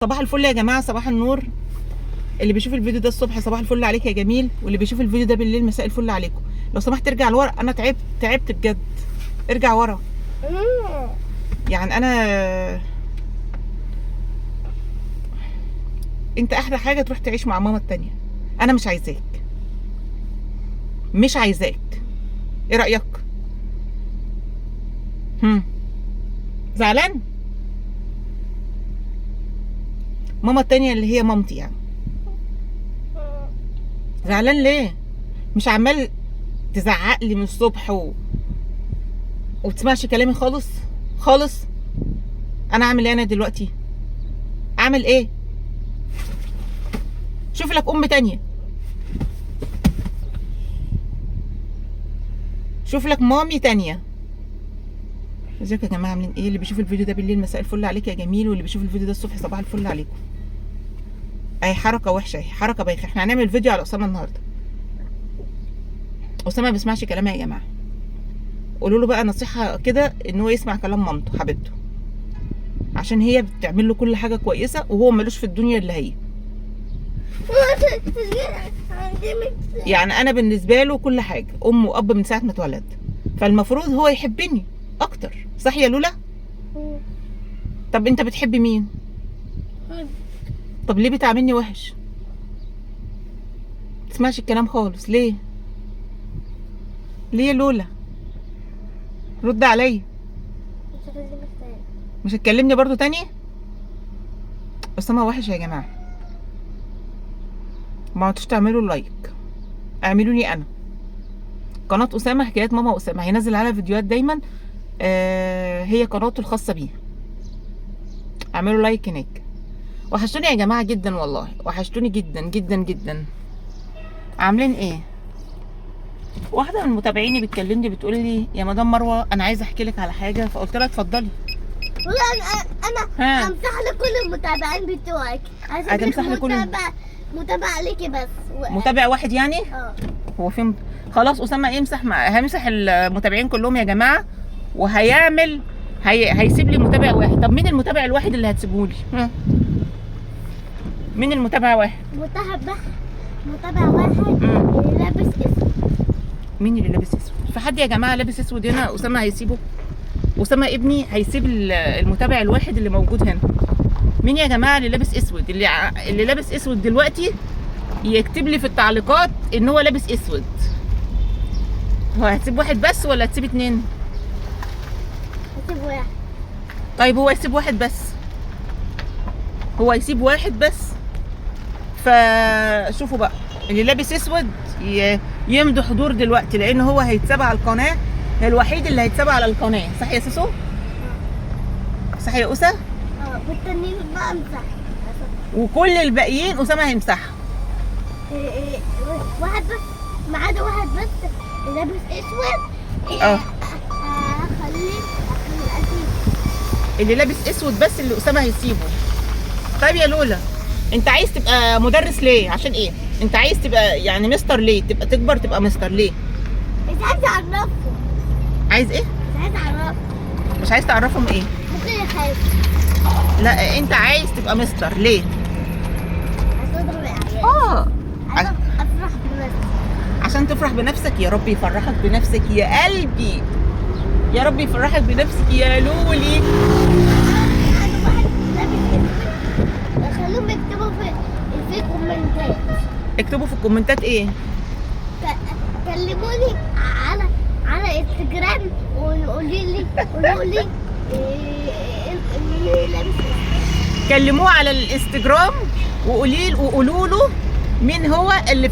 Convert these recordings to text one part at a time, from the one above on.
صباح الفل يا جماعه، صباح النور. اللي بيشوف الفيديو ده الصبح صباح الفل عليك يا جميل، واللي بيشوف الفيديو ده بالليل مساء الفل عليكم. لو سمحت ارجع لورا، انا تعبت بجد. ارجع ورا. يعني انا انت احلى حاجه تروح تعيش مع ماما التانية. انا مش عايزاك. ايه رايك؟ زعلان؟ ماما التانية اللي هي مامتي يعني. زعلان ليه؟ مش عمال تزعق لي من الصبح وتسمعش كلامي خالص. انا اعمل ايه انا دلوقتي؟ اعمل ايه؟ شوف لك ام تانية، شوف لك مامي تانية. ازيك يا جماعه، عاملين ايه؟ اللي بيشوف الفيديو ده بالليل مساء الفل عليك يا جميل، واللي بيشوف الفيديو ده الصبح صباح الفل عليكم. اي حركه وحشه، اي حركه بايخه. احنا هنعمل فيديو على اسامه النهارده. اسامه ما بيسمعش كلامي يا جماعه. قولوا له بقى نصيحه كده ان هو يسمع كلام مامته حبيبته، عشان هي بتعمل له كل حاجه كويسه وهو ملوش في الدنيا الا هي. يعني انا بالنسبه له كل حاجه، ام واب من ساعه ما اتولد، فالمفروض هو يحبني اكتر. صح يا لولا؟ طب انت بتحبي مين؟ طب ليه بتعاملني وحش؟ تسمعش الكلام خالص ليه يا لولا؟ رد عليا. مش هتكلمني برضو تاني؟ اسامه وحش يا جماعه. ما عدتوش تعملوا لايك، اعملوني انا. قناه اسامه حكايات ماما اسامه هينزل عليها فيديوهات دايما. هي قناته الخاصه بيه. اعملوا لايك هناك. وحشتوني يا جماعه جدا والله، وحشتوني جدا جدا جدا. عاملين ايه؟ واحده من متابعيني بتكلمني بتقول لي يا مدام مروه انا عايزه احكي لك على حاجه، فقلت لها اتفضلي. انا همسح لك كل المتابعين بتوعك. هتمسح لي كل متابع عليكي بس متابع واحد يعني؟ هو فين؟ خلاص اسامه هيمسح المتابعين كلهم يا جماعه، وهيعمل هيسيب لي متابع واحد. طب مين المتابع الواحد اللي هتسيبه لي؟ مين المتابع واحد؟ متابع واحد اللي لابس اسود. مين اللي لابس اسود؟ في حد يا جماعه لابس اسود هنا؟ اسامه هيسيبه؟ اسامه ابني هيسيب المتابع الواحد اللي موجود هنا. مين يا جماعه اللي لابس اسود؟ اللي لابس اسود دلوقتي يكتب لي في التعليقات ان هو لابس اسود. هو هتسيب واحد بس ولا هتسيب اتنين؟ هسيب واحد. طيب هو يسيب واحد بس، هو يسيب واحد بس. فشوفوا بقى اللي لابس اسود يمضوا حضور دلوقتي، لان هو هيتساب على القناه، الوحيد اللي هيتساب على القناه. صح يا سوسو؟ صح يا اسا؟ والتانيين بقى امسح. وكل الباقيين اسامه هيمسحها. واحد بس، ما عدا واحد بس لابس اسود. هخليه اسيب. اللي لابس اسود بس اللي اسامه هيسيبه. طيب يا لولا، انت عايز تبقى مدرس ليه؟ عشان ايه؟ انت عايز تبقى يعني مستر ليه؟ تبقى تكبر تبقى مستر ليه؟ مش عايز اعرفه. عايز ايه؟ مش عايز اعرفه. مش عايز تعرفهم ايه؟ ممكن يخاف. لا انت عايز تبقى مستر ليه؟ عشان اضرب العيال. عايز افرح بنفسي. عشان تفرح بنفسك؟ يا رب يفرحك بنفسك يا قلبي، يا رب يفرحك بنفسك يا لولي. خلوهم يكتبوا في الكومنتات. اكتبوا في الكومنتات ايه؟ كلموني على انستجرام وقولوا لي مين لابس. كلموه على الانستجرام وقولوا له مين هو اللي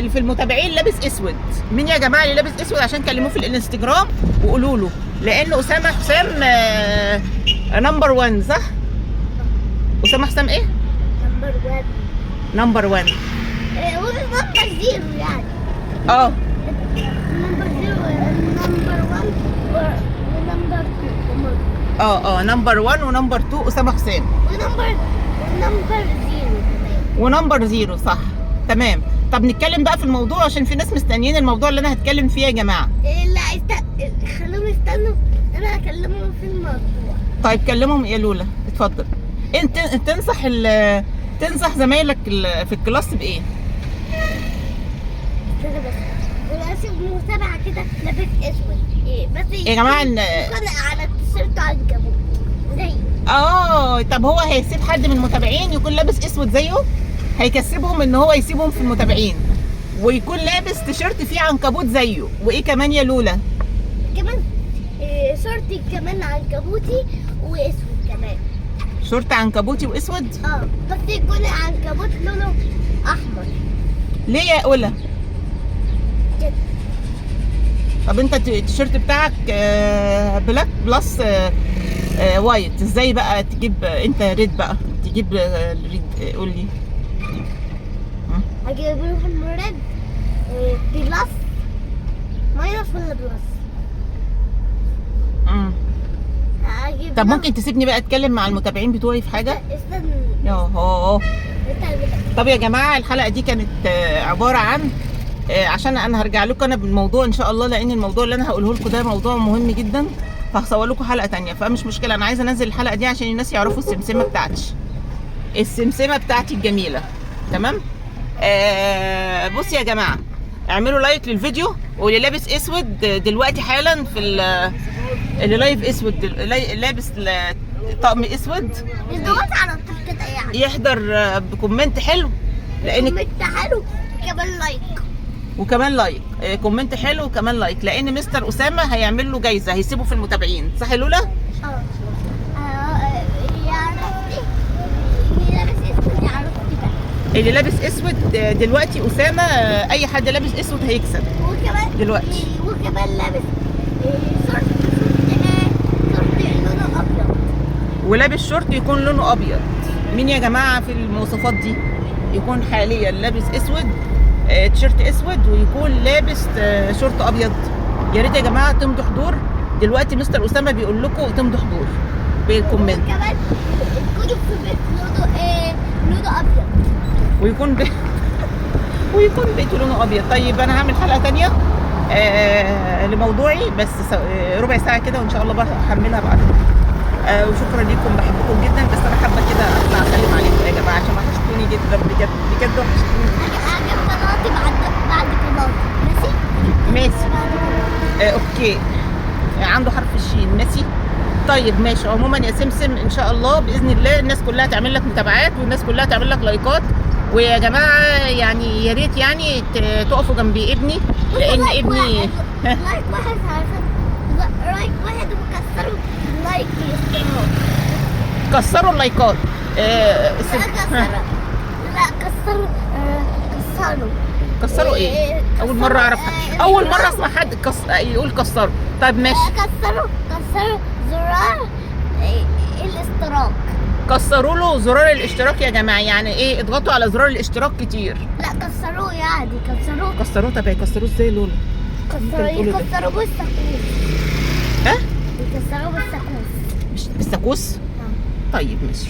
في المتابعين لابس اسود. مين يا جماعه اللي لابس اسود؟ عشان كلموه في الانستجرام وقولوا له، لان اسامه حسام نمبر 1. صح؟ اسامه حسام ايه؟ نمبر 1. نمبر 0 يعني. نمبر 0 ونمبر 1 ونمبر 2. نمبر 1 ونمبر 2 اسامه حسام. ونمبر 0 صح. تمام. طب نتكلم بقى في الموضوع عشان في ناس مستنيين الموضوع اللي انا هتكلم فيه يا جماعه. لا خلوهم يستنوا، انا هكلمهم في الموضوع. طيب كلمهم يا لولا، اتفضل. انت تنصح زمايلك في الكلاس بايه؟ استنى بس. وراسم متابعة كده لابس اسود. بس يا جماعة يكون على التيشيرت عنكبوت زي. طب هو هيسيب حد من المتابعين يكون لابس اسود زيه؟ هيكسبهم ان هو يسيبهم في المتابعين ويكون لابس تيشيرت فيه عنكبوت زيه. وايه كمان يا لولا؟ كمان شورتي كمان عنكبوتي واسود كمان. شورت عنكبوتي واسود؟ بس يكون العنكبوت لونه احمر. ليه يا أولى؟ كده. طب انت التيشيرت بتاعك بلاك بلس وايت، ازاي بقى تجيب انت ريد بقى؟ تجيب ريد، قول لي. هجيب لهم ريد بلس ماينس ولا بلس؟ هجيب طب لهم- ممكن تسيبني بقى اتكلم مع المتابعين بتوعي في حاجه؟ استنى. يوهو. استنى. طب يا جماعه الحلقه دي كانت عباره عن عشان انا هرجع لكم انا بالموضوع ان شاء الله، لان الموضوع اللي انا هقوله لكم ده موضوع مهم جدا، فهصور لكم حلقه تانية، فمش مشكله. انا عايزه انزل الحلقه دي عشان الناس يعرفوا السمسمه بتاعتي الجميله. تمام. بصوا يا جماعه، اعملوا لايك للفيديو، واللي لابس اسود دلوقتي حالا في اللي لايف اسود لابس طقم اسود الضغط على الطول كده يعني. يحضر بكومنت حلو، لان كومنت حلو وكمان لايك. وكمان لايك. كومنت حلو وكمان لايك، لان مستر اسامه هيعمل له جايزه هيسيبه في المتابعين. صح يا لولا؟ اللي لابس اسود دلوقتي اسامه، اي حد لابس اسود هيكسب وكمان دلوقتي. وكمان لابس شورت لونه ابيض. ولابس شورت يكون لونه ابيض. مين يا جماعه في المواصفات دي يكون حاليا لابس اسود، تيشيرت اسود، ويكون لابس شورت ابيض؟ يا ريت يا جماعه تمضوا حضور دلوقتي. مستر اسامه بيقول لكم تمضوا حضور بالكومنت. وكمان الكتب في البيت لونه ابيض. ويكون بيته لونه ابيض. طيب انا هعمل حلقه تانية لموضوعي، بس ربع ساعه كده وان شاء الله بقى هحملها بعدين. وشكرا لكم، بحبكم جدا، بس انا حابه كده اطلع اسلم عليكم يا جماعه عشان وحشتوني جدا بجد بجد وحشتوني. هجيب قناتي بعد قناتي. ماشي. اوكي. عنده حرف الشين. ماشي. طيب ماشي. عموما يا سمسم ان شاء الله باذن الله الناس كلها تعمل لك متابعات، والناس كلها تعمل لك لايكات. ويا جماعه يعني يا ريت يعني تقفوا جنبي ابني، لان ابني لايك واحد وكسروا لايك الاشتراك. كسروا اللايكات. كسروا ايه؟ اول مره اعرف، اول مره اسمع حد يقول كسروا. طيب ماشي. كسروا زرار الاشتراك. كسروا له زرار الاشتراك يا جماعه. يعني ايه؟ اضغطوا على زرار الاشتراك كتير. لا كسروه يعني كسروه. طب هيكسروه ازاي لولا؟ يكسروه بالساكوس. ها؟ يكسروه بالساكوس. مش بالساكوس؟ طيب ماشي.